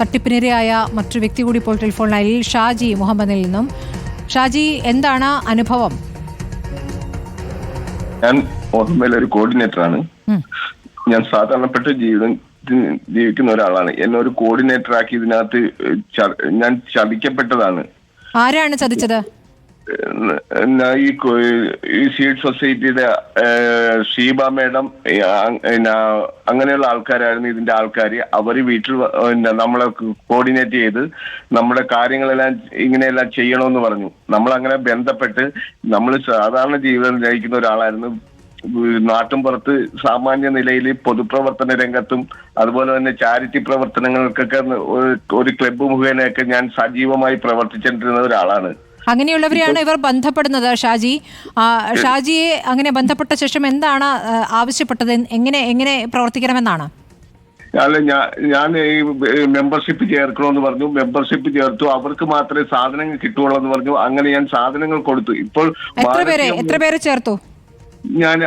തട്ടിപ്പിനിരയായ മറ്റൊരു വ്യക്തി കൂടി ഇപ്പോൾ ടെലിഫോൺ ലൈനിൽ ഷാജി മുഹമ്മദിൽ നിന്നും. ഷാജി, എന്താണ് അനുഭവം? ഞാൻ മുഹമ്മദിലെ ഒരു കോർഡിനേറ്ററാണ്. ഞാൻ സാധാരണപ്പെട്ട ജീവിക്കുന്ന ഒരാളാണ്. എന്നെ ഒരു കോർഡിനേറ്റർ ആക്കി ഇതിനകത്ത് ഞാൻ ചതിക്കപ്പെട്ടതാണ്. ആരാണ് ചതിച്ചത്? ഈ സീഡ് സൊസൈറ്റിയുടെ ഷീബ മേഡം അങ്ങനെയുള്ള ആൾക്കാരായിരുന്നു ഇതിന്റെ ആൾക്കാർ. അവർ വീട്ടിൽ നമ്മളെ കോർഡിനേറ്റ് ചെയ്ത് നമ്മുടെ കാര്യങ്ങളെല്ലാം ഇങ്ങനെയെല്ലാം ചെയ്യണമെന്ന് പറഞ്ഞു. നമ്മളങ്ങനെ ബന്ധപ്പെട്ട് നമ്മൾ സാധാരണ ജീവിതം നയിക്കുന്ന ഒരാളായിരുന്നു. നാട്ടുംപുറത്ത് സാമാന്യ നിലയിൽ പൊതുപ്രവർത്തന രംഗത്തും അതുപോലെ തന്നെ ചാരിറ്റി പ്രവർത്തനങ്ങൾക്കൊക്കെ ഒരു ക്ലബ്ബ് മുഖേനയൊക്കെ ഞാൻ സജീവമായി പ്രവർത്തിച്ചിരുന്ന ഒരാളാണ്. അങ്ങനെയുള്ളവരെയാണ് ഇവർ ബന്ധപ്പെടുന്നത്. ഷാജിയെ അങ്ങനെ ബന്ധപ്പെട്ട ശേഷം എന്താണ് ആവശ്യപ്പെട്ടത്? എങ്ങനെ പ്രവർത്തിക്കണമെന്നാണ്? അല്ല, ഞാൻ ഈ മെമ്പർഷിപ്പ് ചേർക്കണമെന്ന് പറഞ്ഞു. മെമ്പർഷിപ്പ് ചേർത്തു. അവർക്ക് മാത്രമേ സാധനങ്ങൾ കിട്ടുകയുള്ളൂ എന്ന് പറഞ്ഞു. അങ്ങനെ ഞാൻ സാധനങ്ങൾ കൊടുത്തു. ഇപ്പോൾ എത്ര പേരെ ചേർത്തു? ഞാൻ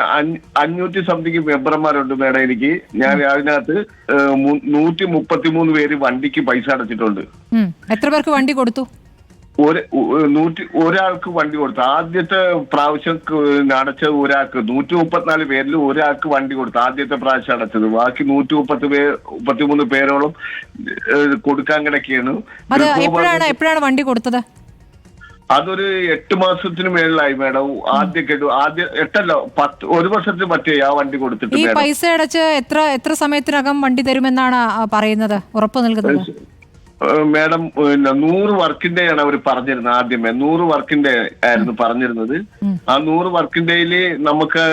500 സംതിങ് മെമ്പർമാരുണ്ട് മേഡം. എനിക്ക് ഞാൻ അതിനകത്ത് 133 പേര് വണ്ടിക്ക് പൈസ അടച്ചിട്ടുണ്ട്. എത്ര പേർക്ക് വണ്ടി കൊടുത്തു? ഒരാൾക്ക് വണ്ടി കൊടുത്തു. ആദ്യത്തെ പ്രാവശ്യം അടച്ചത് ഒരാൾക്ക് 134 പേരിൽ ഒരാൾക്ക് വണ്ടി കൊടുത്തു. ആദ്യത്തെ പ്രാവശ്യം അടച്ചത്. ബാക്കി 133 പേരോളം കൊടുക്കാൻ കിടക്കുകയാണ്. എപ്പോഴാണ് വണ്ടി കൊടുത്തത്? അതൊരു 8 മാസത്തിന് മേളിലായി മേഡം. ഒരു വർഷത്തിന് പറ്റേ ആ വണ്ടി കൊടുത്തിട്ട്. ഈ പൈസ അടച്ച് എത്ര സമയത്തിനകം വണ്ടി തരുമെന്നാണ് പറയുന്നത്, ഉറപ്പ് നൽകുന്നത്? മേഡം 100 വർക്കിംഗ് ഡേ ആണ് അവർ പറഞ്ഞിരുന്നത്. ആദ്യമേ 100 വർക്കിംഗ് ഡേ ആയിരുന്നു പറഞ്ഞിരുന്നത്. ആ 100 വർക്കിംഗ് ഡേയില് നമുക്ക്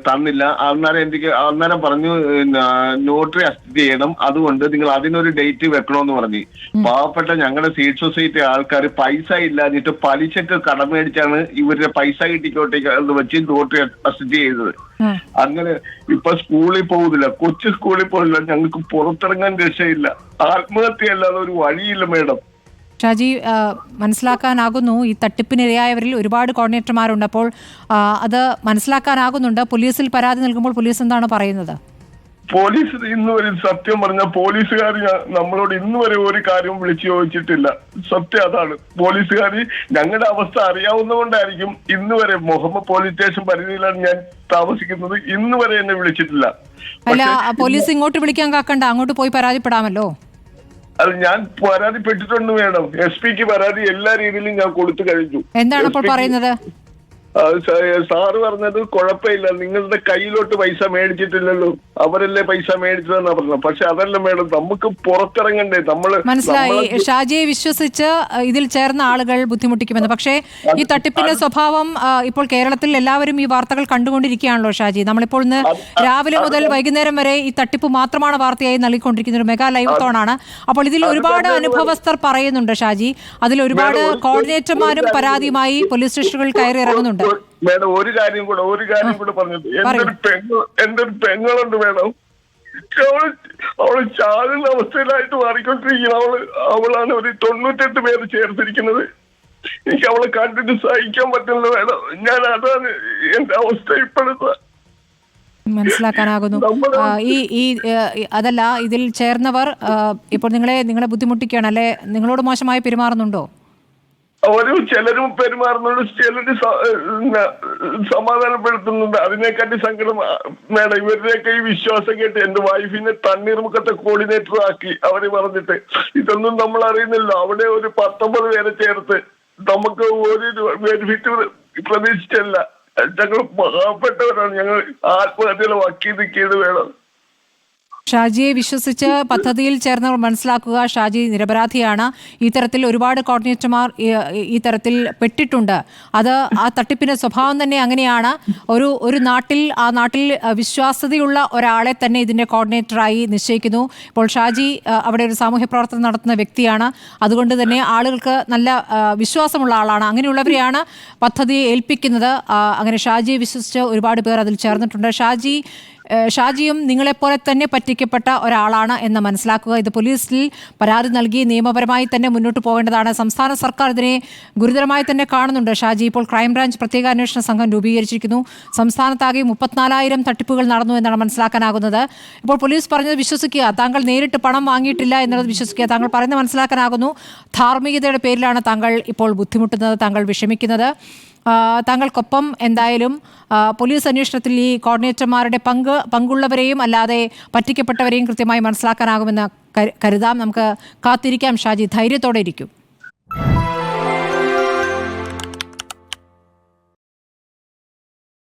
തന്നില്ല. അന്നേരം പറഞ്ഞു നോട്ടറി അസിസ്റ്റ് ചെയ്യണം, അതുകൊണ്ട് നിങ്ങൾ അതിനൊരു ഡേറ്റ് വെക്കണമെന്ന് പറഞ്ഞു. പാവപ്പെട്ട ഞങ്ങളുടെ സീഡ് സൊസൈറ്റി ആൾക്കാർ പൈസ ഇല്ലാഞ്ഞിട്ട് പലിശക്ക് കടം മേടിച്ചാണ് ഇവരുടെ പൈസ കിട്ടിക്കോട്ടെ എന്ന് വെച്ച് നോട്ടറി അസിസ്റ്റ് ചെയ്തത്. അങ്ങനെ ഇപ്പൊ സ്കൂളിൽ പോകുന്നില്ല, കൊച്ചു സ്കൂളിൽ പോകില്ല. ഞങ്ങൾക്ക് പുറത്തിറങ്ങാൻ രക്ഷയില്ല. ആത്മഹത്യ അല്ലാതെ ഒരു വഴിയില്ല മേഡം. ഷാജി, മനസ്സിലാക്കാനാകുന്നു ഈ തട്ടിപ്പിനിരയായവരിൽ ഒരുപാട് കോർഡിനേറ്റർമാരുണ്ട്. അപ്പോൾ അത് മനസ്സിലാക്കാനാകുന്നുണ്ട്. പോലീസിൽ പരാതി നൽകുമ്പോൾ പോലീസ് എന്താണ് പറയുന്നത്? പോലീസ് ഇന്ന് വരെ, സത്യം പറഞ്ഞ പോലീസുകാർ നമ്മളോട് ഇന്ന് വരെ ഒരു കാര്യവും വിളിച്ചു ചോദിച്ചിട്ടില്ല. സത്യം അതാണ്. പോലീസുകാർ ഞങ്ങളുടെ അവസ്ഥ അറിയാവുന്നതുകൊണ്ടായിരിക്കും ഇന്ന് വരെ മുഹമ്മദ് പോലീസ് സ്റ്റേഷൻ പരിധിയിലാണ് ഞാൻ താമസിക്കുന്നത്. ഇന്ന് വരെ എന്നെ വിളിച്ചിട്ടില്ല. അല്ല, പോലീസ് ഇങ്ങോട്ട് വിളിക്കാൻ കാക്കണ്ട, അങ്ങോട്ട് പോയി പരാതിപ്പെടാമല്ലോ. അത് ഞാൻ പരാതിപ്പെട്ടിട്ടുണ്ട് മേഡം. SP-ക്ക് പരാതി എല്ലാ രീതിയിലും ഞാൻ കൊടുത്തു കഴിഞ്ഞു. എന്താണ് ഇപ്പോൾ പറയുന്നത്? സാറ് പറഞ്ഞത് കുഴപ്പമില്ല, നിങ്ങളുടെ കയ്യിലോട്ട് പൈസ മേടിച്ചിട്ടില്ലല്ലോ, അവരല്ലേ പൈസ മേടിച്ചതെന്നാ പറഞ്ഞത്. പക്ഷെ അതല്ല മേഡം, നമുക്ക് പുറത്തിറങ്ങണ്ടേ? മനസ്സിലായി. ഷാജിയെ വിശ്വസിച്ച് ഇതിൽ ചേർന്ന ആളുകൾ ബുദ്ധിമുട്ടിക്കുമെന്ന്. പക്ഷേ ഈ തട്ടിപ്പിന്റെ സ്വഭാവം ഇപ്പോൾ കേരളത്തിൽ എല്ലാവരും ഈ വാർത്തകൾ കണ്ടുകൊണ്ടിരിക്കുകയാണല്ലോ ഷാജി. നമ്മളിപ്പോൾ ഇന്ന് രാവിലെ മുതൽ വൈകുന്നേരം വരെ ഈ തട്ടിപ്പ് മാത്രമാണ് വാർത്തയായി നൽകിക്കൊണ്ടിരിക്കുന്ന ഒരു മെഗാ ലൈവത്തോണാണ്. അപ്പോൾ ഇതിൽ ഒരുപാട് അനുഭവസ്ഥർ പറയുന്നുണ്ട് ഷാജി. അതിൽ ഒരുപാട് കോർഡിനേറ്റർമാരും പരാതിയുമായി പോലീസ് സ്റ്റേഷനുകളിൽ കയറി ഇറങ്ങുന്നുണ്ട്. മേഡം, ഒരു കാര്യം കൂടെ പറഞ്ഞത്, എന്റെ ഒരു പെങ്ങളുണ്ട് മേഡം. അവള് ചാകുന്ന അവസ്ഥയിലായിട്ട് മാറിക്കൊണ്ടിരിക്കുന്നത്. അവളാണ് ഒരു 98 പേര് ചേർത്തിരിക്കുന്നത്. എനിക്ക് അവളെ കണ്ടിട്ട് സഹിക്കാൻ പറ്റുന്നില്ല മേഡം. ഞാൻ അതാണ് എന്റെ അവസ്ഥ ഇപ്പോഴത്തെ. മനസ്സിലാക്കാനാകുന്നു. അതല്ല, ഇതിൽ ചേർന്നവർ ഇപ്പോൾ നിങ്ങളെ ബുദ്ധിമുട്ടിക്കുകയാണ് അല്ലെ? നിങ്ങളോട് മോശമായി പെരുമാറുന്നുണ്ടോ? ചിലരും പെരുമാറുന്നുണ്ട്, ചിലര് സമാധാനപ്പെടുത്തുന്നുണ്ട്. അതിനെക്കാട്ടി സങ്കടം മേഡം, ഇവരുടെയൊക്കെ ഈ വിശ്വാസം കേട്ട് എന്റെ വൈഫിനെ തണ്ണീർമുഖത്തെ കോർഡിനേറ്റർ ആക്കി അവര് പറഞ്ഞിട്ട്. ഇതൊന്നും നമ്മൾ അറിയുന്നില്ല. അവിടെ ഒരു 19 പേരെ ചേർത്ത് നമുക്ക് ഒരു ബെനിഫിറ്റ് പ്രതീക്ഷിച്ചല്ല. ഞങ്ങൾ പാവപ്പെട്ടവരാണ്. ഞങ്ങൾ ആത്മഹത്യയുടെ വക്കി നിൽക്കിയത് വേണം. ഷാജിയെ വിശ്വസിച്ച് പദ്ധതിയിൽ ചേർന്നവർ മനസ്സിലാക്കുക, ഷാജി നിരപരാധിയാണ്. ഈ തരത്തിൽ ഒരുപാട് കോർഡിനേറ്റർമാർ ഈ തരത്തിൽ പെട്ടിട്ടുണ്ട്. അത് ആ തട്ടിപ്പിന്റെ സ്വഭാവം തന്നെ അങ്ങനെയാണ്. ഒരു നാട്ടിൽ വിശ്വാസ്യതയുള്ള ഒരാളെ തന്നെ ഇതിന്റെ കോർഡിനേറ്ററായി നിശ്ചയിക്കുന്നു. ഇപ്പോൾ ഷാജി അവിടെ ഒരു സാമൂഹ്യ പ്രവർത്തനം നടത്തുന്ന വ്യക്തിയാണ്. അതുകൊണ്ട് തന്നെ ആളുകൾക്ക് നല്ല വിശ്വാസമുള്ള ആളാണ്. അങ്ങനെയുള്ളവരെയാണ് പദ്ധതിയെ ഏൽപ്പിക്കുന്നത്. അങ്ങനെ ഷാജിയെ വിശ്വസിച്ച് ഒരുപാട് പേർ അതിൽ ചേർന്നിട്ടുണ്ട്. ഷാജി, ഷാജിയും നിങ്ങളെപ്പോലെ തന്നെ പറ്റിക്കപ്പെട്ട ഒരാളാണ് എന്ന് മനസ്സിലാക്കുക. ഇത് പോലീസിൽ പരാതി നൽകി നിയമപരമായി തന്നെ മുന്നോട്ട് പോകേണ്ടതാണ്. സംസ്ഥാന സർക്കാർ ഇതിനെ ഗുരുതരമായി തന്നെ കാണുന്നുണ്ട്. ഷാജി, ഇപ്പോൾ ക്രൈംബ്രാഞ്ച് പ്രത്യേക അന്വേഷണ സംഘം രൂപീകരിച്ചിരിക്കുന്നു. സംസ്ഥാനത്താകെ 34,000 തട്ടിപ്പുകൾ നടന്നു എന്നാണ് മനസ്സിലാക്കാനാകുന്നത്. ഇപ്പോൾ പോലീസ് പറഞ്ഞത് വിശ്വസിക്കുക, താങ്കൾ നേരിട്ട് പണം വാങ്ങിയിട്ടില്ല എന്നുള്ളത് വിശ്വസിക്കുക. താങ്കൾ പറയുന്നത് മനസ്സിലാക്കാനാകുന്നു. ധാർമ്മികതയുടെ പേരിലാണ് താങ്കൾ ഇപ്പോൾ ബുദ്ധിമുട്ടുന്നത്, താങ്കൾ വിഷമിക്കുന്നത്. താങ്കൾക്കൊപ്പം എന്തായാലും പോലീസ് അന്വേഷണത്തിൽ ഈ കോർഡിനേറ്റർമാരുടെ പങ്കുള്ളവരെയും അല്ലാതെ പറ്റിക്കപ്പെട്ടവരെയും കൃത്യമായി മനസ്സിലാക്കാനാകുമെന്ന് കരുതാം. നമുക്ക് കാത്തിരിക്കാം ഷാജി, ധൈര്യത്തോടെ ഇരിക്കും.